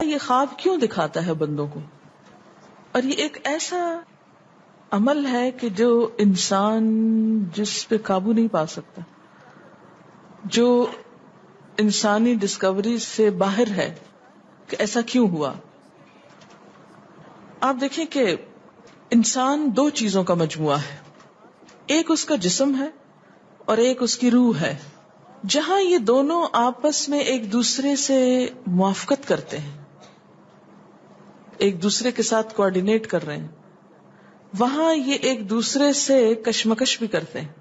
یہ خواب کیوں دکھاتا ہے بندوں کو. اور یہ ایک ایسا عمل ہے کہ جو انسان جس پہ قابو نہیں پا سکتا، جو انسانی ڈسکوری سے باہر ہے کہ ایسا کیوں ہوا. آپ دیکھیں کہ انسان دو چیزوں کا مجموعہ ہے، ایک اس کا جسم ہے اور ایک اس کی روح ہے. جہاں یہ دونوں آپس میں ایک دوسرے سے موافقت کرتے ہیں، ایک دوسرے کے ساتھ کوآرڈینیٹ کر رہے ہیں، وہاں یہ ایک دوسرے سے کشمکش بھی کرتے ہیں.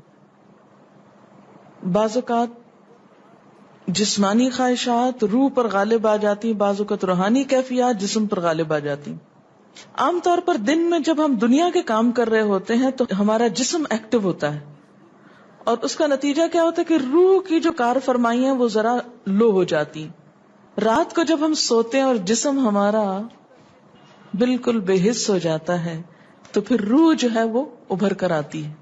بعض اوقات جسمانی خواہشات روح پر غالب آ جاتی ہیں، بعض اوقات روحانی کیفیات جسم پر غالب آ جاتی ہیں. عام طور پر دن میں جب ہم دنیا کے کام کر رہے ہوتے ہیں تو ہمارا جسم ایکٹیو ہوتا ہے، اور اس کا نتیجہ کیا ہوتا ہے کہ روح کی جو کار فرمائی ہیں وہ ذرا لو ہو جاتی. رات کو جب ہم سوتے ہیں اور جسم ہمارا بالکل بے حس ہو جاتا ہے تو پھر روح جو ہے وہ ابھر کر آتی ہے،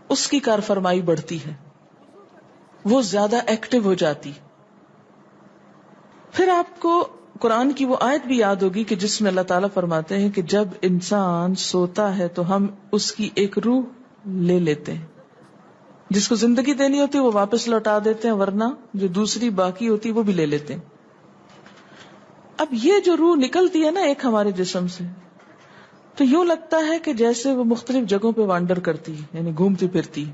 اس کی کار فرمائی بڑھتی ہے، وہ زیادہ ایکٹیو ہو جاتی. پھر آپ کو قرآن کی وہ آیت بھی یاد ہوگی کہ جس میں اللہ تعالیٰ فرماتے ہیں کہ جب انسان سوتا ہے تو ہم اس کی ایک روح لے لیتے ہیں، جس کو زندگی دینی ہوتی ہے وہ واپس لوٹا دیتے ہیں، ورنہ جو دوسری باقی ہوتی ہے وہ بھی لے لیتے ہیں. اب یہ جو روح نکلتی ہے نا ایک ہمارے جسم سے، تو یوں لگتا ہے کہ جیسے وہ مختلف جگہوں پہ وانڈر کرتی ہے، یعنی گھومتی پھرتی،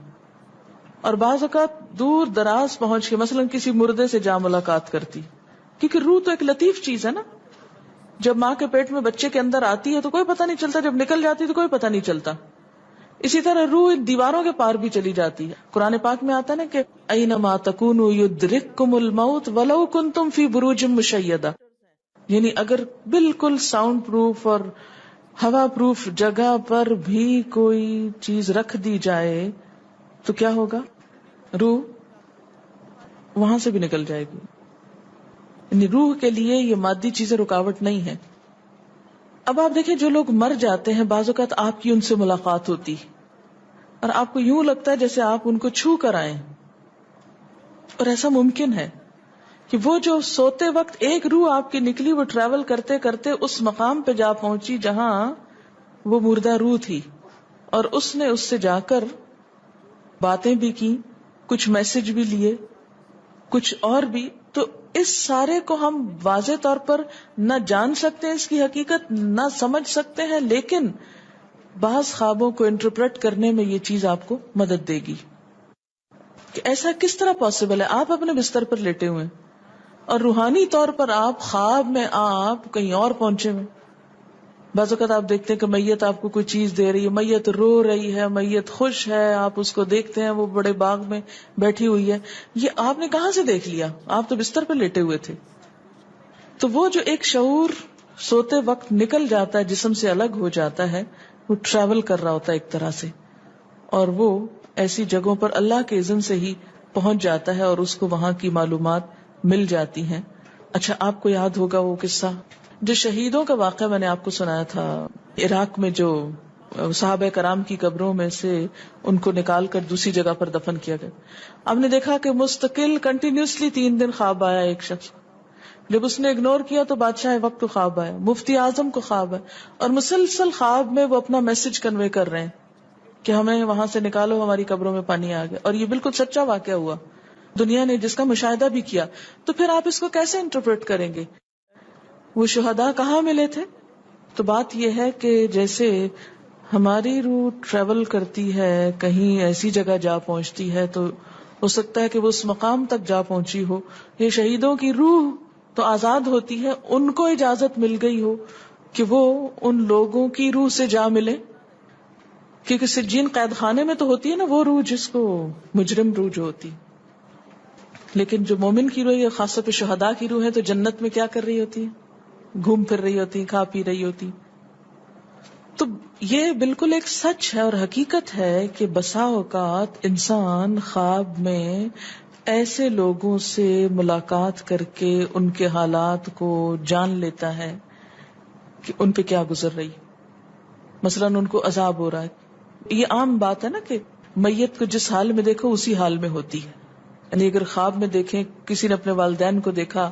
اور بعض اوقات دور دراز پہنچ کے مثلا کسی مردے سے جا ملاقات کرتی. کیونکہ روح تو ایک لطیف چیز ہے نا، جب ماں کے پیٹ میں بچے کے اندر آتی ہے تو کوئی پتہ نہیں چلتا، جب نکل جاتی ہے تو کوئی پتہ نہیں چلتا. اسی طرح روح ان دیواروں کے پار بھی چلی جاتی ہے. قرآن پاک میں آتا ہے نا کہ اینما تکونوا یدرککم الموت ولو کنتم فی بروج مشیدہ، یعنی اگر بالکل ساؤنڈ پروف اور ہوا پروف جگہ پر بھی کوئی چیز رکھ دی جائے تو کیا ہوگا؟ روح وہاں سے بھی نکل جائے گی. یعنی روح کے لیے یہ مادی چیزیں رکاوٹ نہیں ہے. اب آپ دیکھیں جو لوگ مر جاتے ہیں بعض اوقات آپ کی ان سے ملاقات ہوتی اور آپ کو یوں لگتا ہے جیسے آپ ان کو چھو کر آئیں، اور ایسا ممکن ہے کہ وہ جو سوتے وقت ایک روح آپ کی نکلی وہ ٹریول کرتے کرتے اس مقام پہ جا پہنچی جہاں وہ مردہ روح تھی، اور اس نے اس سے جا کر باتیں بھی کی، کچھ میسج بھی لیے، کچھ اور بھی. تو اس سارے کو ہم واضح طور پر نہ جان سکتے ہیں، اس کی حقیقت نہ سمجھ سکتے ہیں، لیکن بعض خوابوں کو انٹرپریٹ کرنے میں یہ چیز آپ کو مدد دے گی کہ ایسا کس طرح پاسبل ہے. آپ اپنے بستر پر لیٹے ہوئے اور روحانی طور پر آپ خواب میں آپ کہیں اور پہنچے ہوئے. بعض اوقات آپ دیکھتے ہیں کہ میت آپ کو کوئی چیز دے رہی ہے، میت رو رہی ہے، میت خوش ہے، آپ اس کو دیکھتے ہیں وہ بڑے باغ میں بیٹھی ہوئی ہے. یہ آپ نے کہاں سے دیکھ لیا؟ آپ تو بستر پہ لیٹے ہوئے تھے. تو وہ جو ایک شعور سوتے وقت نکل جاتا ہے، جسم سے الگ ہو جاتا ہے، وہ ٹریول کر رہا ہوتا ہے ایک طرح سے، اور وہ ایسی جگہوں پر اللہ کے اذن سے ہی پہنچ جاتا ہے اور اس کو وہاں کی معلومات مل جاتی ہیں. اچھا آپ کو یاد ہوگا وہ قصہ جو شہیدوں کا واقعہ میں نے آپ کو سنایا تھا، عراق میں جو صحابہ کرام کی قبروں میں سے ان کو نکال کر دوسری جگہ پر دفن کیا گیا. آپ نے دیکھا کہ مستقل کنٹینیوسلی 3 دن خواب آیا ایک شخص، جب اس نے اگنور کیا تو بادشاہ وقت کو خواب آیا، مفتی اعظم کو خواب ہے، اور مسلسل خواب میں وہ اپنا میسج کنوے کر رہے ہیں کہ ہمیں وہاں سے نکالو، ہماری قبروں میں پانی آ گیا. اور یہ بالکل سچا واقعہ ہوا، دنیا نے جس کا مشاہدہ بھی کیا. تو پھر آپ اس کو کیسے انٹرپریٹ کریں گے؟ وہ شہداء کہاں ملے تھے؟ تو بات یہ ہے کہ جیسے ہماری روح ٹریول کرتی ہے، کہیں ایسی جگہ جا پہنچتی ہے، تو ہو سکتا ہے کہ وہ اس مقام تک جا پہنچی ہو. یہ شہیدوں کی روح تو آزاد ہوتی ہے، ان کو اجازت مل گئی ہو کہ وہ ان لوگوں کی روح سے جا ملے، کیونکہ سجین قید خانے میں تو ہوتی ہے نا وہ روح جس کو مجرم روح جو ہوتی، لیکن جو مومن کی روح ہے، خاص طور پہ شہداء کی روح ہے، تو جنت میں کیا کر رہی ہوتی ہے؟ گھوم پھر رہی ہوتی، کھا پی رہی ہوتی. تو یہ بالکل ایک سچ ہے اور حقیقت ہے کہ بسا اوقات انسان خواب میں ایسے لوگوں سے ملاقات کر کے ان کے حالات کو جان لیتا ہے کہ ان پہ کیا گزر رہی. مثلا ان کو عذاب ہو رہا ہے. یہ عام بات ہے نا کہ میت کو جس حال میں دیکھو اسی حال میں ہوتی ہے. یعنی اگر خواب میں دیکھیں کسی نے اپنے والدین کو دیکھا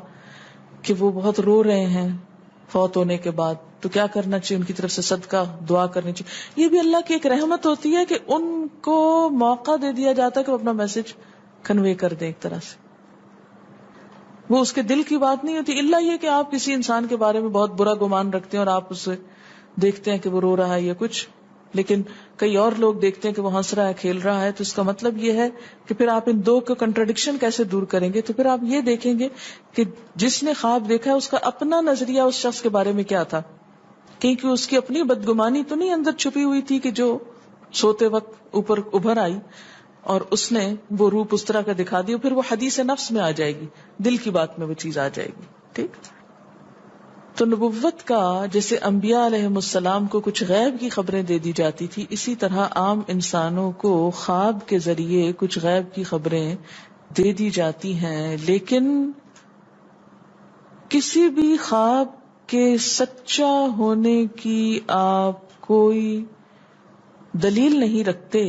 کہ وہ بہت رو رہے ہیں فوت ہونے کے بعد، تو کیا کرنا چاہیے؟ ان کی طرف سے صدقہ دعا کرنی چاہیے. یہ بھی اللہ کی ایک رحمت ہوتی ہے کہ ان کو موقع دے دیا جاتا ہے کہ وہ اپنا میسج کنوے کر دیں. ایک طرح سے وہ اس کے دل کی بات نہیں ہوتی، الا یہ کہ آپ کسی انسان کے بارے میں بہت برا گمان رکھتے ہیں اور آپ اسے دیکھتے ہیں کہ وہ رو رہا ہے یا کچھ، لیکن کئی اور لوگ دیکھتے ہیں کہ وہ ہنس رہا ہے، کھیل رہا ہے. تو اس کا مطلب یہ ہے کہ پھر آپ ان دو کا کنٹرڈکشن کیسے دور کریں گے؟ تو پھر آپ یہ دیکھیں گے کہ جس نے خواب دیکھا ہے اس کا اپنا نظریہ اس شخص کے بارے میں کیا تھا، کیونکہ اس کی اپنی بدگمانی تو نہیں اندر چھپی ہوئی تھی کہ جو سوتے وقت اوپر ابھر آئی اور اس نے وہ روپ اس طرح کا دکھا دیا. پھر وہ حدیث نفس میں آ جائے گی، دل کی بات میں وہ چیز آ جائے گی. ٹھیک. تو نبوت کا جیسے انبیاء علیہم السلام کو کچھ غیب کی خبریں دے دی جاتی تھی، اسی طرح عام انسانوں کو خواب کے ذریعے کچھ غیب کی خبریں دے دی جاتی ہیں. لیکن کسی بھی خواب کے سچا ہونے کی آپ کوئی دلیل نہیں رکھتے.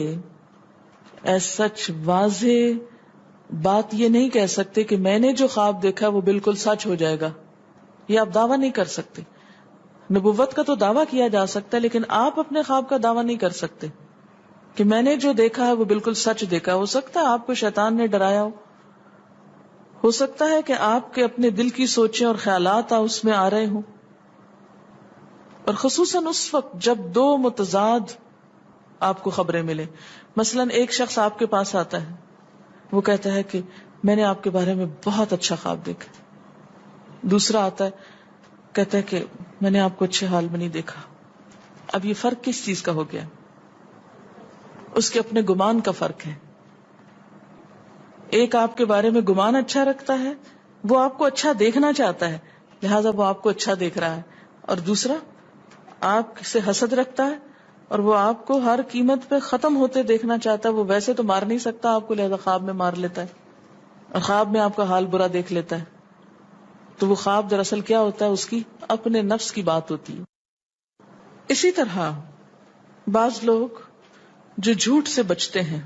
ایز سچ واضح بات یہ نہیں کہہ سکتے کہ میں نے جو خواب دیکھا وہ بالکل سچ ہو جائے گا، یہ آپ دعویٰ نہیں کر سکتے. نبوت کا تو دعویٰ کیا جا سکتا ہے، لیکن آپ اپنے خواب کا دعویٰ نہیں کر سکتے کہ میں نے جو دیکھا ہے وہ بالکل سچ دیکھا. ہو سکتا ہے آپ کو شیطان نے ڈرایا ہو سکتا ہے کہ آپ کے اپنے دل کی سوچیں اور خیالات اس میں آ رہے ہوں، اور خصوصاً اس وقت جب دو متضاد آپ کو خبریں ملیں. مثلاً ایک شخص آپ کے پاس آتا ہے، وہ کہتا ہے کہ میں نے آپ کے بارے میں بہت اچھا خواب دیکھا. دوسرا آتا ہے کہتا ہے کہ میں نے آپ کو اچھے حال میں نہیں دیکھا. اب یہ فرق کس چیز کا ہو گیا؟ اس کے اپنے گمان کا فرق ہے. ایک آپ کے بارے میں گمان اچھا رکھتا ہے، وہ آپ کو اچھا دیکھنا چاہتا ہے لہذا وہ آپ کو اچھا دیکھ رہا ہے، اور دوسرا آپ سے حسد رکھتا ہے اور وہ آپ کو ہر قیمت پہ ختم ہوتے دیکھنا چاہتا ہے. وہ ویسے تو مار نہیں سکتا آپ کو، لہذا خواب میں مار لیتا ہے اور خواب میں آپ کا حال برا دیکھ لیتا ہے. تو وہ خواب دراصل کیا ہوتا ہے؟ اس کی اپنے نفس کی بات ہوتی ہے. اسی طرح بعض لوگ جو جھوٹ سے بچتے ہیں،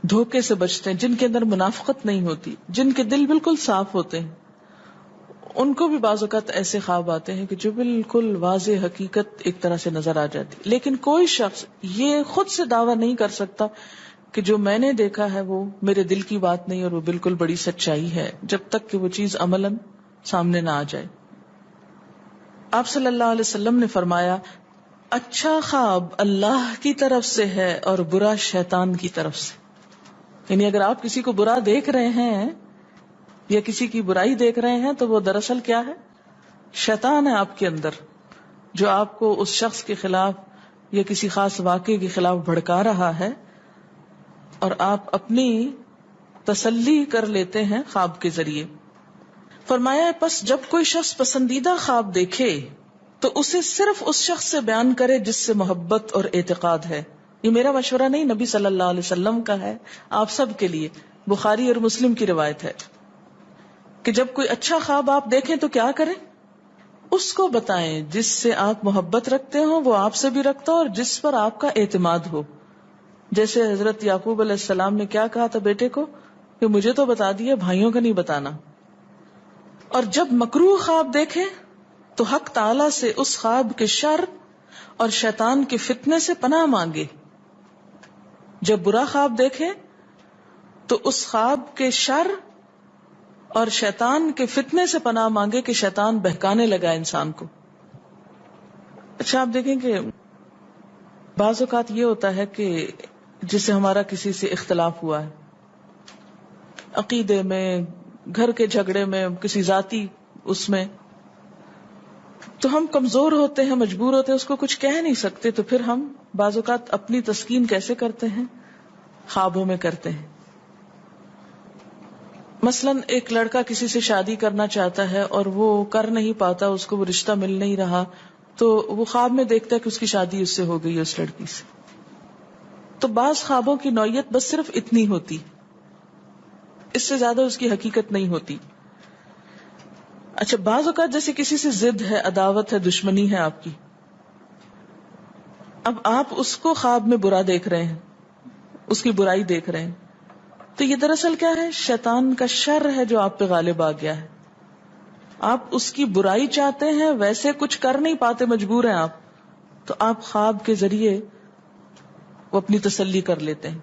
دھوکے سے بچتے ہیں، جن کے اندر منافقت نہیں ہوتی، جن کے دل بالکل صاف ہوتے ہیں، ان کو بھی بعض اوقات ایسے خواب آتے ہیں کہ جو بالکل واضح حقیقت ایک طرح سے نظر آ جاتی. لیکن کوئی شخص یہ خود سے دعویٰ نہیں کر سکتا کہ جو میں نے دیکھا ہے وہ میرے دل کی بات نہیں اور وہ بالکل بڑی سچائی ہے، جب تک کہ وہ چیز عملاً سامنے نہ آ جائے. آپ صلی اللہ علیہ وسلم نے فرمایا اچھا خواب اللہ کی طرف سے ہے اور برا شیطان کی طرف سے. یعنی اگر آپ کسی کو برا دیکھ رہے ہیں یا کسی کی برائی دیکھ رہے ہیں تو وہ دراصل کیا ہے؟ شیطان ہے آپ کے اندر، جو آپ کو اس شخص کے خلاف یا کسی خاص واقعے کے خلاف بھڑکا رہا ہے، اور آپ اپنی تسلی کر لیتے ہیں خواب کے ذریعے. فرمایا پس جب کوئی شخص پسندیدہ خواب دیکھے تو اسے صرف اس شخص سے بیان کرے جس سے محبت اور اعتقاد ہے. یہ میرا مشورہ نہیں، نبی صلی اللہ علیہ وسلم کا ہے آپ سب کے لیے. بخاری اور مسلم کی روایت ہے کہ جب کوئی اچھا خواب آپ دیکھیں تو کیا کریں؟ اس کو بتائیں جس سے آپ محبت رکھتے ہو، وہ آپ سے بھی رکھتا ہو اور جس پر آپ کا اعتماد ہو. جیسے حضرت یعقوب علیہ السلام نے کیا کہا تھا بیٹے کو کہ مجھے تو بتا دیا، بھائیوں کا نہیں بتانا. اور جب مکروہ خواب دیکھیں تو حق تعالی سے اس خواب کے شر اور شیطان کے فتنے سے پناہ مانگے. جب برا خواب دیکھیں تو اس خواب کے شر اور شیطان کے فتنے سے پناہ مانگے کہ شیطان بہکانے لگا انسان کو. اچھا آپ دیکھیں کہ بعض اوقات یہ ہوتا ہے کہ جسے ہمارا کسی سے اختلاف ہوا ہے، عقیدے میں، گھر کے جھگڑے میں، کسی ذاتی اس میں، تو ہم کمزور ہوتے ہیں، مجبور ہوتے ہیں، اس کو کچھ کہہ نہیں سکتے. تو پھر ہم بعض اوقات اپنی تسکین کیسے کرتے ہیں؟ خوابوں میں کرتے ہیں. مثلاً ایک لڑکا کسی سے شادی کرنا چاہتا ہے اور وہ کر نہیں پاتا، اس کو وہ رشتہ مل نہیں رہا، تو وہ خواب میں دیکھتا ہے کہ اس کی شادی اس سے ہو گئی ہے، اس لڑکی سے. تو بعض خوابوں کی نوعیت بس صرف اتنی ہوتی، اس سے زیادہ اس کی حقیقت نہیں ہوتی. اچھا بعض اوقات جیسے کسی سے ضد ہے، عداوت ہے، دشمنی ہے آپ کی، اب آپ اس کو خواب میں برا دیکھ رہے ہیں، اس کی برائی دیکھ رہے ہیں، تو یہ دراصل کیا ہے؟ شیطان کا شر ہے جو آپ پہ غالب آ گیا ہے. آپ اس کی برائی چاہتے ہیں، ویسے کچھ کر نہیں پاتے، مجبور ہیں آپ، تو آپ خواب کے ذریعے وہ اپنی تسلی کر لیتے ہیں.